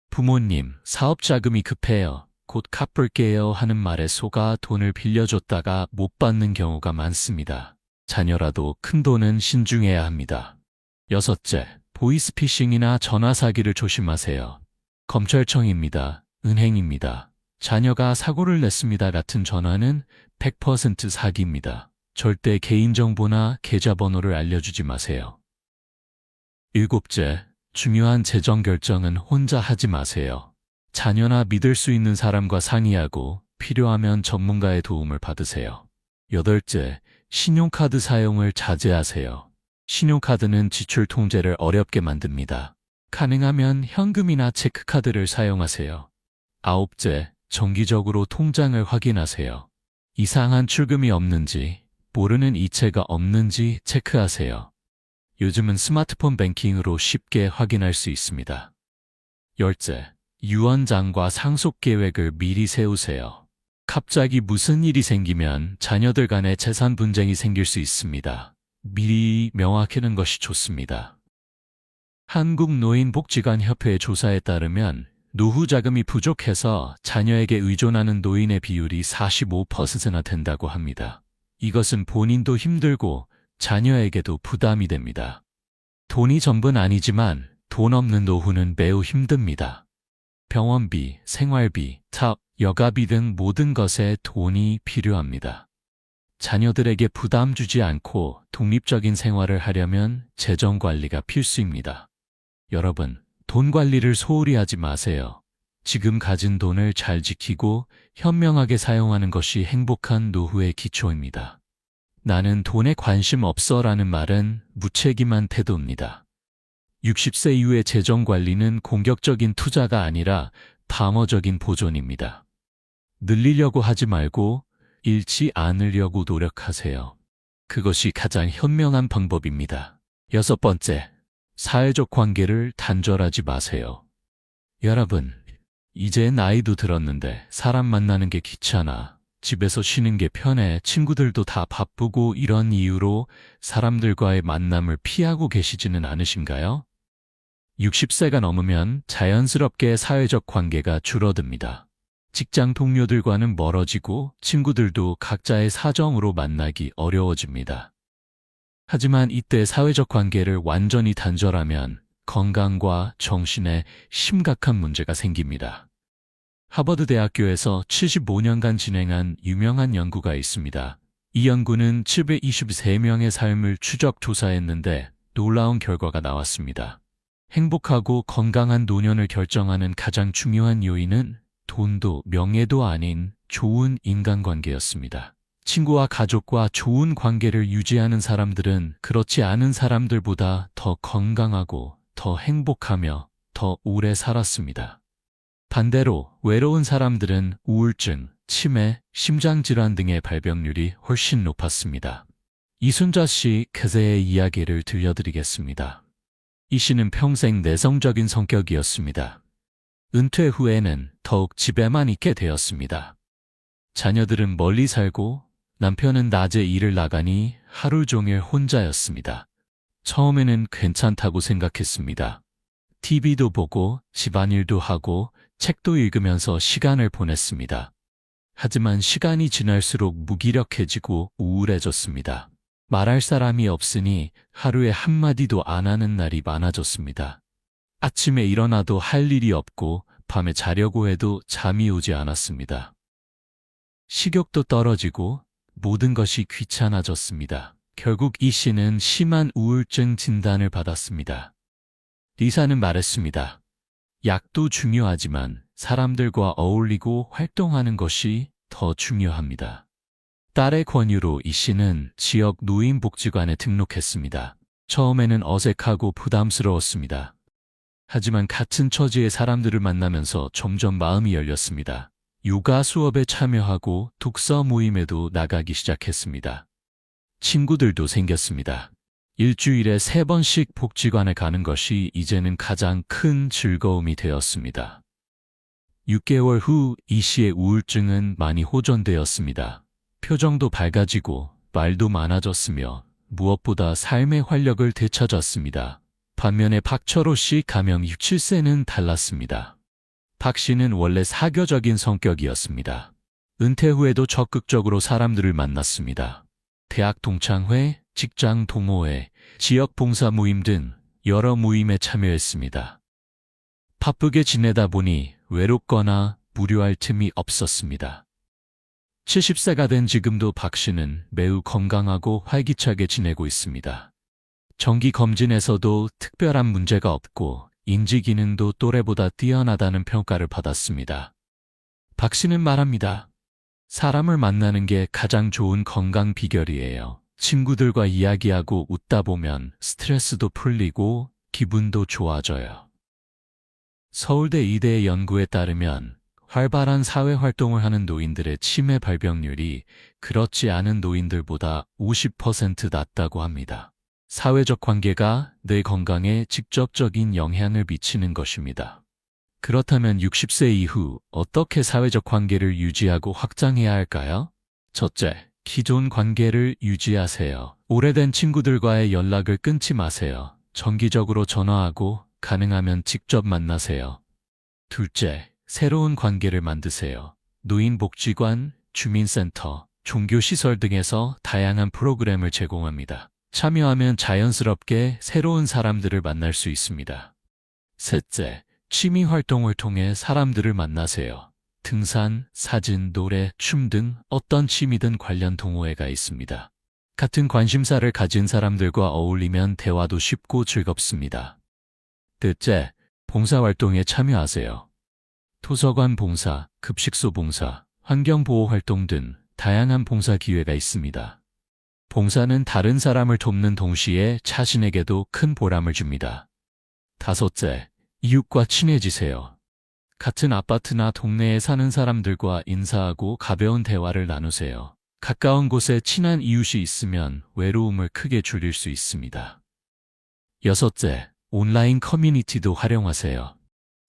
부모님, 사업 자금이 급해요. 곧 갚을게요 하는 말에 속아 돈을 빌려줬다가 못 받는 경우가 많습니다. 자녀라도 큰 돈은 신중해야 합니다. 여섯째, 보이스피싱이나 전화 사기를 조심하세요. 검찰청입니다. 은행입니다. 자녀가 사고를 냈습니다 같은 전화는 100% 사기입니다. 절대 개인정보나 계좌번호를 알려주지 마세요. 일곱째, 중요한 재정 결정은 혼자 하지 마세요. 자녀나 믿을 수 있는 사람과 상의하고 필요하면 전문가의 도움을 받으세요. 여덟째, 신용카드 사용을 자제하세요. 신용카드는 지출 통제를 어렵게 만듭니다. 가능하면 현금이나 체크카드를 사용하세요. 9째, 정기적으로 통장을 확인하세요. 이상한 출금이 없는지, 모르는 이체가 없는지 체크하세요. 요즘은 스마트폰 뱅킹으로 쉽게 확인할 수 있습니다. 10째, 유언장과 상속 계획을 미리 세우세요. 갑자기 무슨 일이 생기면 자녀들 간에 재산 분쟁이 생길 수 있습니다. 미리 명확히는 것이 좋습니다. 한국노인복지관협회의 조사에 따르면 노후 자금이 부족해서 자녀에게 의존하는 노인의 비율이 45%나 된다고 합니다. 이것은 본인도 힘들고 자녀에게도 부담이 됩니다. 돈이 전부는 아니지만 돈 없는 노후는 매우 힘듭니다. 병원비, 생활비, 여가비 등 모든 것에 돈이 필요합니다. 자녀들에게 부담 주지 않고 독립적인 생활을 하려면 재정 관리가 필수입니다. 여러분, 돈 관리를 소홀히 하지 마세요. 지금 가진 돈을 잘 지키고 현명하게 사용하는 것이 행복한 노후의 기초입니다. 나는 돈에 관심 없어 라는 말은 무책임한 태도입니다. 60세 이후의 재정 관리는 공격적인 투자가 아니라 방어적인 보존입니다. 늘리려고 하지 말고 잃지 않으려고 노력하세요. 그것이 가장 현명한 방법입니다. 6번째, 사회적 관계를 단절하지 마세요. 여러분, 이제 나이도 들었는데 사람 만나는 게 귀찮아. 집에서 쉬는 게 편해. 친구들도 다 바쁘고 이런 이유로 사람들과의 만남을 피하고 계시지는 않으신가요? 60세가 넘으면 자연스럽게 사회적 관계가 줄어듭니다. 직장 동료들과는 멀어지고 친구들도 각자의 사정으로 만나기 어려워집니다. 하지만 이때 사회적 관계를 완전히 단절하면 건강과 정신에 심각한 문제가 생깁니다. 하버드 대학교에서 75년간 진행한 유명한 연구가 있습니다. 이 연구는 723명의 삶을 추적 조사했는데 놀라운 결과가 나왔습니다. 행복하고 건강한 노년을 결정하는 가장 중요한 요인은 돈도 명예도 아닌 좋은 인간관계였습니다. 친구와 가족과 좋은 관계를 유지하는 사람들은 그렇지 않은 사람들보다 더 건강하고 더 행복하며 더 오래 살았습니다. 반대로 외로운 사람들은 우울증, 치매, 심장질환 등의 발병률이 훨씬 높았습니다. 이순자 씨 그새의 이야기를 들려드리겠습니다. 이 씨는 평생 내성적인 성격이었습니다. 은퇴 후에는 더욱 집에만 있게 되었습니다. 자녀들은 멀리 살고 남편은 낮에 일을 나가니 하루 종일 혼자였습니다. 처음에는 괜찮다고 생각했습니다. TV도 보고 집안일도 하고 책도 읽으면서 시간을 보냈습니다. 하지만 시간이 지날수록 무기력해지고 우울해졌습니다. 말할 사람이 없으니 하루에 한마디도 안 하는 날이 많아졌습니다. 아침에 일어나도 할 일이 없고 밤에 자려고 해도 잠이 오지 않았습니다. 식욕도 떨어지고 모든 것이 귀찮아졌습니다. 결국 이 씨는 심한 우울증 진단을 받았습니다. 의사는 말했습니다. 약도 중요하지만 사람들과 어울리고 활동하는 것이 더 중요합니다. 딸의 권유로 이 씨는 지역 노인복지관에 등록했습니다. 처음에는 어색하고 부담스러웠습니다. 하지만 같은 처지의 사람들을 만나면서 점점 마음이 열렸습니다. 요가 수업에 참여하고 독서 모임에도 나가기 시작했습니다. 친구들도 생겼습니다. 일주일에 3번씩 복지관에 가는 것이 이제는 가장 큰 즐거움이 되었습니다. 6개월 후 이 씨의 우울증은 많이 호전되었습니다. 표정도 밝아지고 말도 많아졌으며 무엇보다 삶의 활력을 되찾았습니다. 반면에 박철호 씨 가명 67세는 달랐습니다. 박 씨는 원래 사교적인 성격이었습니다. 은퇴 후에도 적극적으로 사람들을 만났습니다. 대학 동창회, 직장 동호회, 지역 봉사 모임 등 여러 모임에 참여했습니다. 바쁘게 지내다 보니 외롭거나 무료할 틈이 없었습니다. 70세가 된 지금도 박 씨는 매우 건강하고 활기차게 지내고 있습니다. 정기 검진에서도 특별한 문제가 없고 인지 기능도 또래보다 뛰어나다는 평가를 받았습니다. 박 씨는 말합니다. 사람을 만나는 게 가장 좋은 건강 비결이에요. 친구들과 이야기하고 웃다 보면 스트레스도 풀리고 기분도 좋아져요. 서울대 이대의 연구에 따르면 활발한 사회활동을 하는 노인들의 치매 발병률이 그렇지 않은 노인들보다 50% 낮다고 합니다. 사회적 관계가 내 건강에 직접적인 영향을 미치는 것입니다. 그렇다면 60세 이후 어떻게 사회적 관계를 유지하고 확장해야 할까요? 첫째, 기존 관계를 유지하세요. 오래된 친구들과의 연락을 끊지 마세요. 정기적으로 전화하고 가능하면 직접 만나세요. 둘째, 새로운 관계를 만드세요. 노인복지관, 주민센터, 종교시설 등에서 다양한 프로그램을 제공합니다. 참여하면 자연스럽게 새로운 사람들을 만날 수 있습니다. 셋째, 취미 활동을 통해 사람들을 만나세요. 등산, 사진, 노래, 춤 등 어떤 취미든 관련 동호회가 있습니다. 같은 관심사를 가진 사람들과 어울리면 대화도 쉽고 즐겁습니다. 넷째, 봉사활동에 참여하세요. 도서관 봉사, 급식소 봉사, 환경보호 활동 등 다양한 봉사 기회가 있습니다. 봉사는 다른 사람을 돕는 동시에 자신에게도 큰 보람을 줍니다. 다섯째, 이웃과 친해지세요. 같은 아파트나 동네에 사는 사람들과 인사하고 가벼운 대화를 나누세요. 가까운 곳에 친한 이웃이 있으면 외로움을 크게 줄일 수 있습니다. 여섯째, 온라인 커뮤니티도 활용하세요.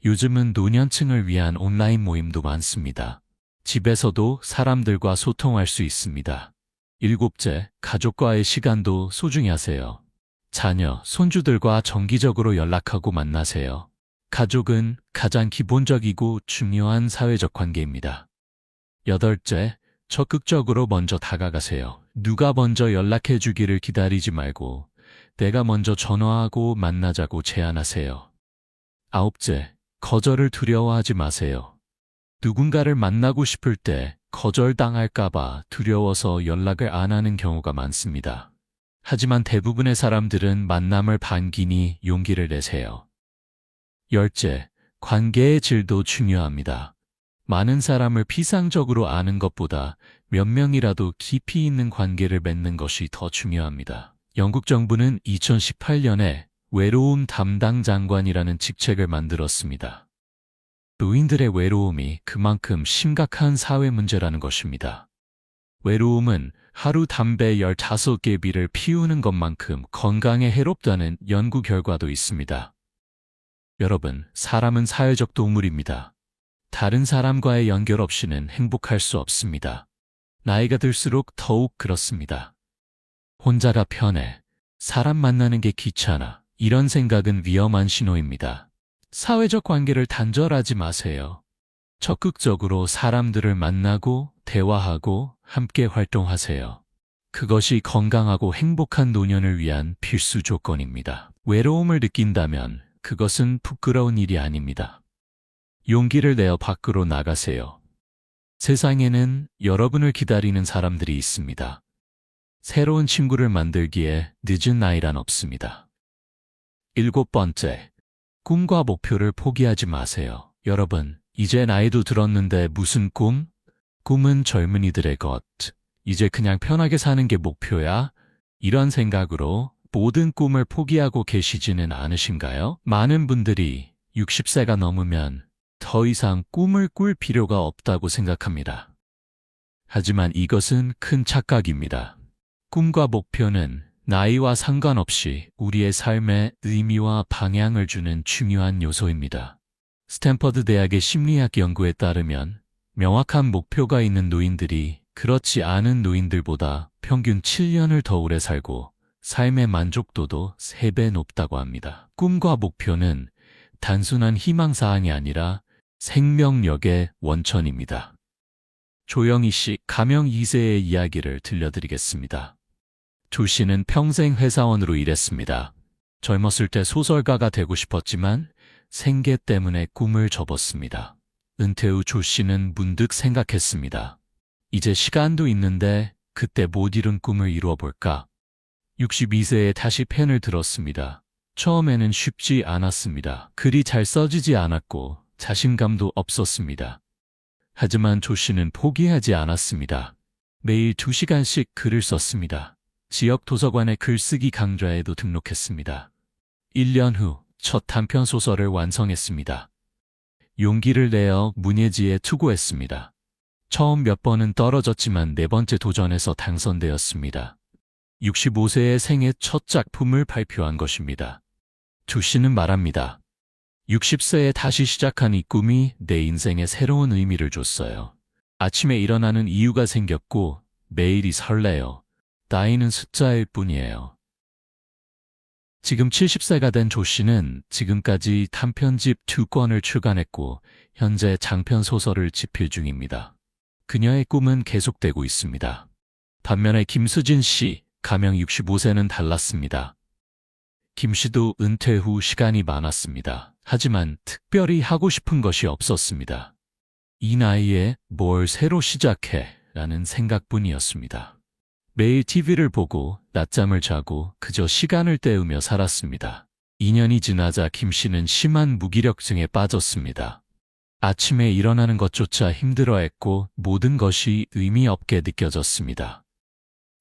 요즘은 노년층을 위한 온라인 모임도 많습니다. 집에서도 사람들과 소통할 수 있습니다. 일곱째, 가족과의 시간도 소중히 하세요. 자녀, 손주들과 정기적으로 연락하고 만나세요. 가족은 가장 기본적이고 중요한 사회적 관계입니다. 여덟째, 적극적으로 먼저 다가가세요. 누가 먼저 연락해 주기를 기다리지 말고 내가 먼저 전화하고 만나자고 제안하세요. 아홉째, 거절을 두려워하지 마세요. 누군가를 만나고 싶을 때 거절당할까봐 두려워서 연락을 안 하는 경우가 많습니다. 하지만 대부분의 사람들은 만남을 반기니 용기를 내세요. 열째, 관계의 질도 중요합니다. 많은 사람을 피상적으로 아는 것보다 몇 명이라도 깊이 있는 관계를 맺는 것이 더 중요합니다. 영국 정부는 2018년에 외로움 담당 장관이라는 직책을 만들었습니다. 노인들의 외로움이 그만큼 심각한 사회 문제라는 것입니다. 외로움은 하루 담배 15개 비를 피우는 것만큼 건강에 해롭다는 연구 결과도 있습니다. 여러분, 사람은 사회적 동물입니다. 다른 사람과의 연결 없이는 행복할 수 없습니다. 나이가 들수록 더욱 그렇습니다. 혼자가 편해, 사람 만나는 게 귀찮아, 이런 생각은 위험한 신호입니다. 사회적 관계를 단절하지 마세요. 적극적으로 사람들을 만나고 대화하고 함께 활동하세요. 그것이 건강하고 행복한 노년을 위한 필수 조건입니다. 외로움을 느낀다면 그것은 부끄러운 일이 아닙니다. 용기를 내어 밖으로 나가세요. 세상에는 여러분을 기다리는 사람들이 있습니다. 새로운 친구를 만들기에 늦은 나이란 없습니다. 일곱 번째, 꿈과 목표를 포기하지 마세요. 여러분, 이제 나이도 들었는데 무슨 꿈? 꿈은 젊은이들의 것. 이제 그냥 편하게 사는 게 목표야? 이런 생각으로 모든 꿈을 포기하고 계시지는 않으신가요? 많은 분들이 60세가 넘으면 더 이상 꿈을 꿀 필요가 없다고 생각합니다. 하지만 이것은 큰 착각입니다. 꿈과 목표는 나이와 상관없이 우리의 삶에 의미와 방향을 주는 중요한 요소입니다. 스탠퍼드 대학의 심리학 연구에 따르면 명확한 목표가 있는 노인들이 그렇지 않은 노인들보다 평균 7년을 더 오래 살고 삶의 만족도도 3배 높다고 합니다. 꿈과 목표는 단순한 희망사항이 아니라 생명력의 원천입니다. 조영희 씨 가명 2세의 이야기를 들려드리겠습니다. 조 씨는 평생 회사원으로 일했습니다. 젊었을 때 소설가가 되고 싶었지만 생계 때문에 꿈을 접었습니다. 은퇴 후 조 씨는 문득 생각했습니다. 이제 시간도 있는데 그때 못 이룬 꿈을 이루어 볼까? 62세에 다시 펜을 들었습니다. 처음에는 쉽지 않았습니다. 글이 잘 써지지 않았고 자신감도 없었습니다. 하지만 조 씨는 포기하지 않았습니다. 매일 2시간씩 글을 썼습니다. 지역 도서관의 글쓰기 강좌에도 등록했습니다. 1년 후 첫 단편 소설을 완성했습니다. 용기를 내어 문예지에 투고했습니다. 처음 몇 번은 떨어졌지만 네 번째 도전에서 당선되었습니다. 65세의 생애 첫 작품을 발표한 것입니다. 조 씨는 말합니다. 60세에 다시 시작한 이 꿈이 내 인생에 새로운 의미를 줬어요. 아침에 일어나는 이유가 생겼고 매일이 설레요. 나이는 숫자일 뿐이에요. 지금 70세가 된 조 씨는 지금까지 단편집 2권을 출간했고 현재 장편 소설을 집필 중입니다. 그녀의 꿈은 계속되고 있습니다. 반면에 김수진 씨, 가명 65세는 달랐습니다. 김 씨도 은퇴 후 시간이 많았습니다. 하지만 특별히 하고 싶은 것이 없었습니다. 이 나이에 뭘 새로 시작해? 라는 생각뿐이었습니다. 매일 TV를 보고 낮잠을 자고 그저 시간을 때우며 살았습니다. 2년이 지나자 김 씨는 심한 무기력증에 빠졌습니다. 아침에 일어나는 것조차 힘들어했고 모든 것이 의미 없게 느껴졌습니다.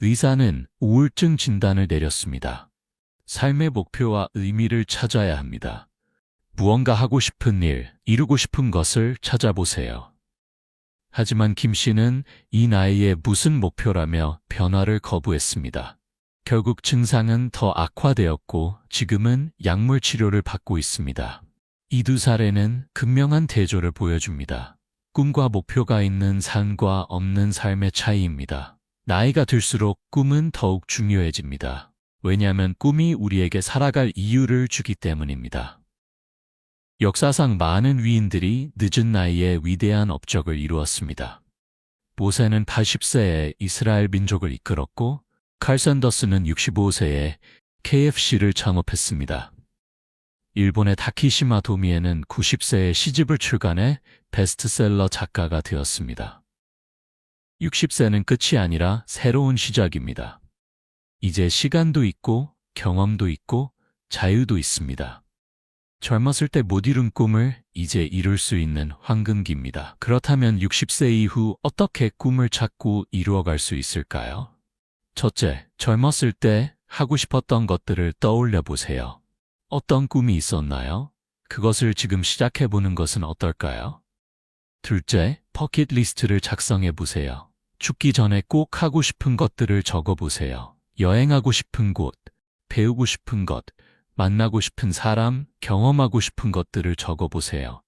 의사는 우울증 진단을 내렸습니다. 삶의 목표와 의미를 찾아야 합니다. 무언가 하고 싶은 일, 이루고 싶은 것을 찾아보세요. 하지만 김 씨는 이 나이에 무슨 목표라며 변화를 거부했습니다. 결국 증상은 더 악화되었고 지금은 약물 치료를 받고 있습니다. 이 두 사례는 극명한 대조를 보여줍니다. 꿈과 목표가 있는 삶과 없는 삶의 차이입니다. 나이가 들수록 꿈은 더욱 중요해집니다. 왜냐하면 꿈이 우리에게 살아갈 이유를 주기 때문입니다. 역사상 많은 위인들이 늦은 나이에 위대한 업적을 이루었습니다. 모세는 80세에 이스라엘 민족을 이끌었고 칼 샌더스는 65세에 KFC를 창업했습니다. 일본의 다키시마 도미에는 90세에 시집을 출간해 베스트셀러 작가가 되었습니다. 60세는 끝이 아니라 새로운 시작입니다. 이제 시간도 있고 경험도 있고 자유도 있습니다. 젊었을 때 못 이룬 꿈을 이제 이룰 수 있는 황금기입니다. 그렇다면 60세 이후 어떻게 꿈을 찾고 이루어갈 수 있을까요? 첫째, 젊었을 때 하고 싶었던 것들을 떠올려 보세요. 어떤 꿈이 있었나요? 그것을 지금 시작해보는 것은 어떨까요? 둘째, 버킷리스트를 작성해 보세요. 죽기 전에 꼭 하고 싶은 것들을 적어 보세요. 여행하고 싶은 곳, 배우고 싶은 것, 만나고 싶은 사람, 경험하고 싶은 것들을 적어보세요.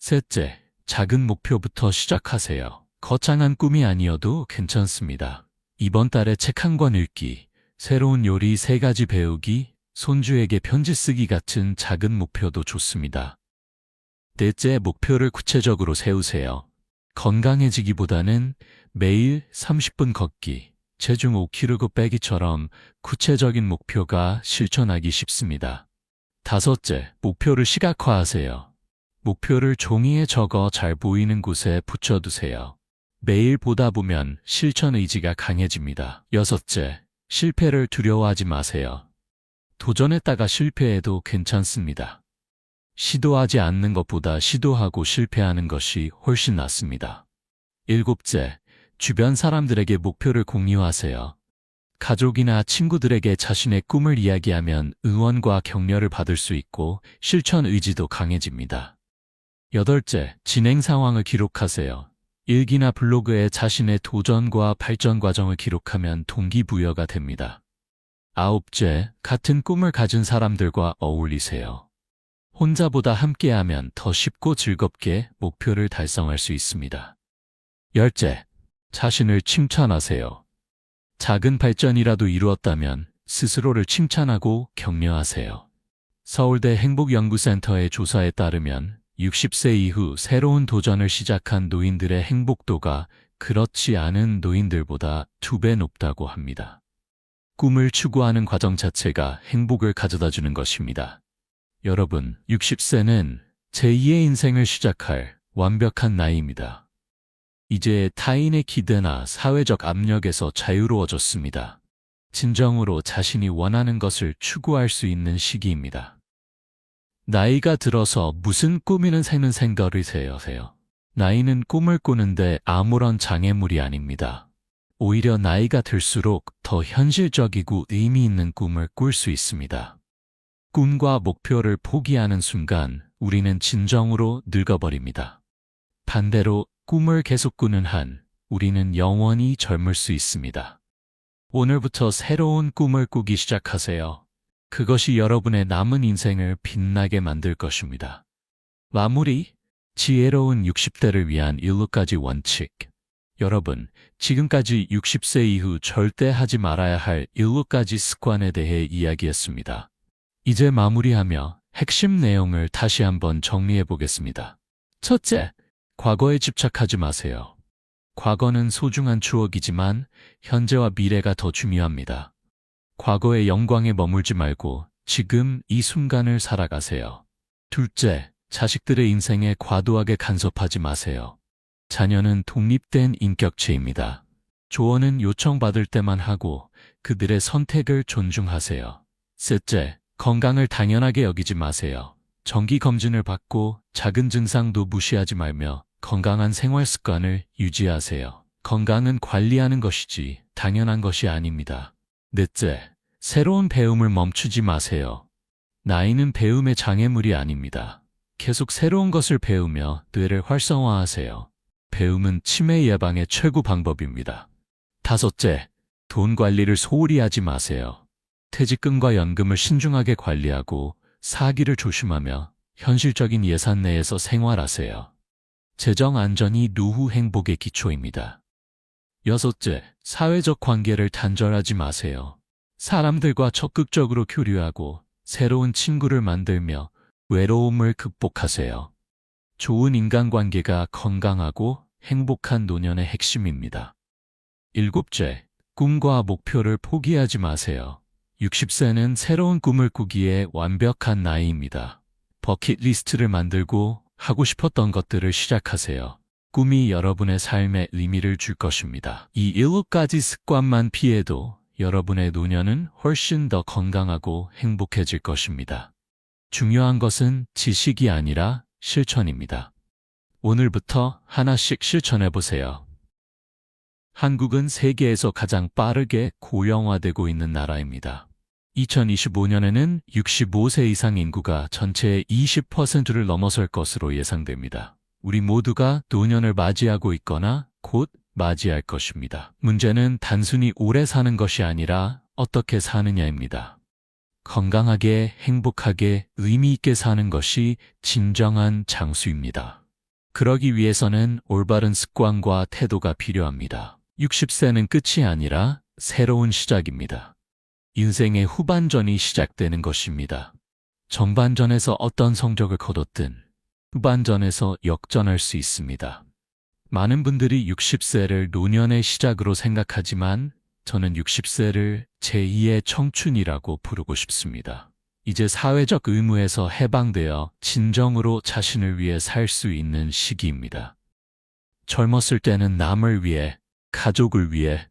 셋째, 작은 목표부터 시작하세요. 거창한 꿈이 아니어도 괜찮습니다. 이번 달에 책 한 권 읽기, 새로운 요리 3가지 배우기, 손주에게 편지 쓰기 같은 작은 목표도 좋습니다. 넷째, 목표를 구체적으로 세우세요. 건강해지기보다는 매일 30분 걷기, 체중 5kg 빼기처럼 구체적인 목표가 실천하기 쉽습니다. 다섯째, 목표를 시각화하세요. 목표를 종이에 적어 잘 보이는 곳에 붙여두세요. 매일 보다 보면 실천 의지가 강해집니다. 여섯째, 실패를 두려워하지 마세요. 도전했다가 실패해도 괜찮습니다. 시도하지 않는 것보다 시도하고 실패하는 것이 훨씬 낫습니다. 일곱째, 주변 사람들에게 목표를 공유하세요. 가족이나 친구들에게 자신의 꿈을 이야기하면 응원과 격려를 받을 수 있고 실천 의지도 강해집니다. 여덟째, 진행 상황을 기록하세요. 일기나 블로그에 자신의 도전과 발전 과정을 기록하면 동기부여가 됩니다. 아홉째, 같은 꿈을 가진 사람들과 어울리세요. 혼자보다 함께하면 더 쉽고 즐겁게 목표를 달성할 수 있습니다. 열째, 자신을 칭찬하세요. 작은 발전이라도 이루었다면 스스로를 칭찬하고 격려하세요. 서울대 행복연구센터의 조사에 따르면 60세 이후 새로운 도전을 시작한 노인들의 행복도가 그렇지 않은 노인들보다 2배 높다고 합니다. 꿈을 추구하는 과정 자체가 행복을 가져다주는 것입니다. 여러분, 60세는 제2의 인생을 시작할 완벽한 나이입니다. 이제 타인의 기대나 사회적 압력에서 자유로워졌습니다. 진정으로 자신이 원하는 것을 추구할 수 있는 시기입니다. 나이가 들어서 무슨 꿈이는 새는 생각을 세우세요. 나이는 꿈을 꾸는데 아무런 장애물이 아닙니다. 오히려 나이가 들수록 더 현실적이고 의미 있는 꿈을 꿀 수 있습니다. 꿈과 목표를 포기하는 순간 우리는 진정으로 늙어버립니다. 반대로 꿈을 계속 꾸는 한 우리는 영원히 젊을 수 있습니다. 오늘부터 새로운 꿈을 꾸기 시작하세요. 그것이 여러분의 남은 인생을 빛나게 만들 것입니다. 마무리, 지혜로운 60대를 위한 7가지 원칙. 여러분, 지금까지 60세 이후 절대 하지 말아야 할 7가지 습관에 대해 이야기했습니다. 이제 마무리하며 핵심 내용을 다시 한번 정리해 보겠습니다. 첫째, 과거에 집착하지 마세요. 과거는 소중한 추억이지만 현재와 미래가 더 중요합니다. 과거의 영광에 머물지 말고 지금 이 순간을 살아가세요. 둘째, 자식들의 인생에 과도하게 간섭하지 마세요. 자녀는 독립된 인격체입니다. 조언은 요청받을 때만 하고 그들의 선택을 존중하세요. 셋째, 건강을 당연하게 여기지 마세요. 정기검진을 받고 작은 증상도 무시하지 말며 건강한 생활 습관을 유지하세요. 건강은 관리하는 것이지 당연한 것이 아닙니다. 넷째, 새로운 배움을 멈추지 마세요. 나이는 배움의 장애물이 아닙니다. 계속 새로운 것을 배우며 뇌를 활성화하세요. 배움은 치매 예방의 최고 방법입니다. 다섯째, 돈 관리를 소홀히 하지 마세요. 퇴직금과 연금을 신중하게 관리하고 사기를 조심하며 현실적인 예산 내에서 생활하세요. 재정 안전이 노후 행복의 기초입니다. 여섯째, 사회적 관계를 단절하지 마세요. 사람들과 적극적으로 교류하고 새로운 친구를 만들며 외로움을 극복하세요. 좋은 인간관계가 건강하고 행복한 노년의 핵심입니다. 일곱째, 꿈과 목표를 포기하지 마세요. 60세는 새로운 꿈을 꾸기에 완벽한 나이입니다. 버킷리스트를 만들고 하고 싶었던 것들을 시작하세요. 꿈이 여러분의 삶에 의미를 줄 것입니다. 이 7가지 습관만 피해도 여러분의 노년은 훨씬 더 건강하고 행복해질 것입니다. 중요한 것은 지식이 아니라 실천입니다. 오늘부터 하나씩 실천해보세요. 한국은 세계에서 가장 빠르게 고령화되고 있는 나라입니다. 2025년에는 65세 이상 인구가 전체의 20%를 넘어설 것으로 예상됩니다. 우리 모두가 노년을 맞이하고 있거나 곧 맞이할 것입니다. 문제는 단순히 오래 사는 것이 아니라 어떻게 사느냐입니다. 건강하게, 행복하게, 의미 있게 사는 것이 진정한 장수입니다. 그러기 위해서는 올바른 습관과 태도가 필요합니다. 60세는 끝이 아니라 새로운 시작입니다. 인생의 후반전이 시작되는 것입니다. 전반전에서 어떤 성적을 거뒀든 후반전에서 역전할 수 있습니다. 많은 분들이 60세를 노년의 시작으로 생각하지만 저는 60세를 제2의 청춘이라고 부르고 싶습니다. 이제 사회적 의무에서 해방되어 진정으로 자신을 위해 살 수 있는 시기입니다. 젊었을 때는 남을 위해, 가족을 위해,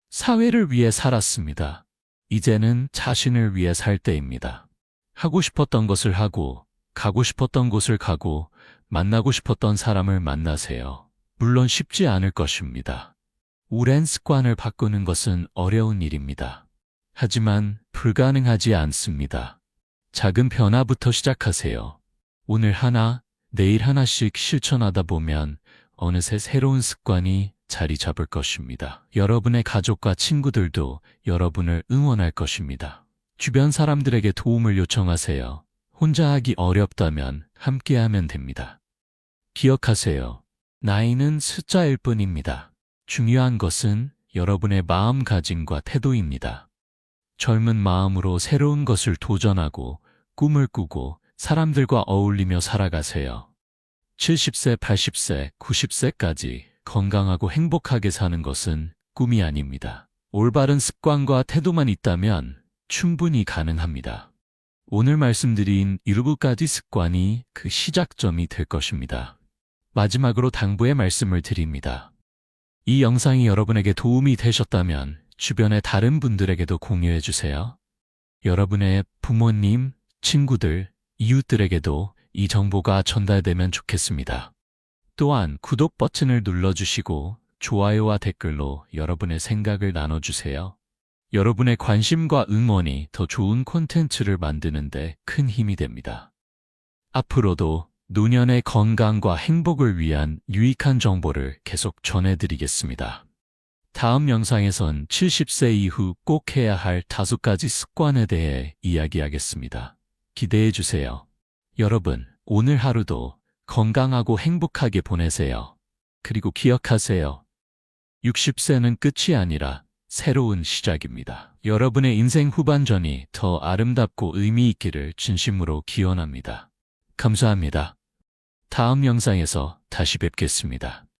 사회를 위해 살았습니다. 이제는 자신을 위해 살 때입니다. 하고 싶었던 것을 하고, 가고 싶었던 곳을 가고, 만나고 싶었던 사람을 만나세요. 물론 쉽지 않을 것입니다. 오랜 습관을 바꾸는 것은 어려운 일입니다. 하지만 불가능하지 않습니다. 작은 변화부터 시작하세요. 오늘 하나, 내일 하나씩 실천하다 보면 어느새 새로운 습관이 자리 잡을 것입니다. 여러분의 가족과 친구들도 여러분을 응원할 것입니다. 주변 사람들에게 도움을 요청하세요. 혼자 하기 어렵다면 함께하면 됩니다. 기억하세요. 나이는 숫자일 뿐입니다. 중요한 것은 여러분의 마음가짐과 태도입니다. 젊은 마음으로 새로운 것을 도전하고 꿈을 꾸고 사람들과 어울리며 살아가세요. 70세, 80세, 90세까지 건강하고 행복하게 사는 것은 꿈이 아닙니다. 올바른 습관과 태도만 있다면 충분히 가능합니다. 오늘 말씀드린 7가지 습관이 그 시작점이 될 것입니다. 마지막으로 당부의 말씀을 드립니다. 이 영상이 여러분에게 도움이 되셨다면 주변의 다른 분들에게도 공유해 주세요. 여러분의 부모님, 친구들, 이웃들에게도 이 정보가 전달되면 좋겠습니다. 또한 구독 버튼을 눌러주시고 좋아요와 댓글로 여러분의 생각을 나눠주세요. 여러분의 관심과 응원이 더 좋은 콘텐츠를 만드는데 큰 힘이 됩니다. 앞으로도 노년의 건강과 행복을 위한 유익한 정보를 계속 전해드리겠습니다. 다음 영상에선 70세 이후 꼭 해야 할 5가지 습관에 대해 이야기하겠습니다. 기대해주세요. 여러분, 오늘 하루도 건강하고 행복하게 보내세요. 그리고 기억하세요. 60세는 끝이 아니라 새로운 시작입니다. 여러분의 인생 후반전이 더 아름답고 의미 있기를 진심으로 기원합니다. 감사합니다. 다음 영상에서 다시 뵙겠습니다.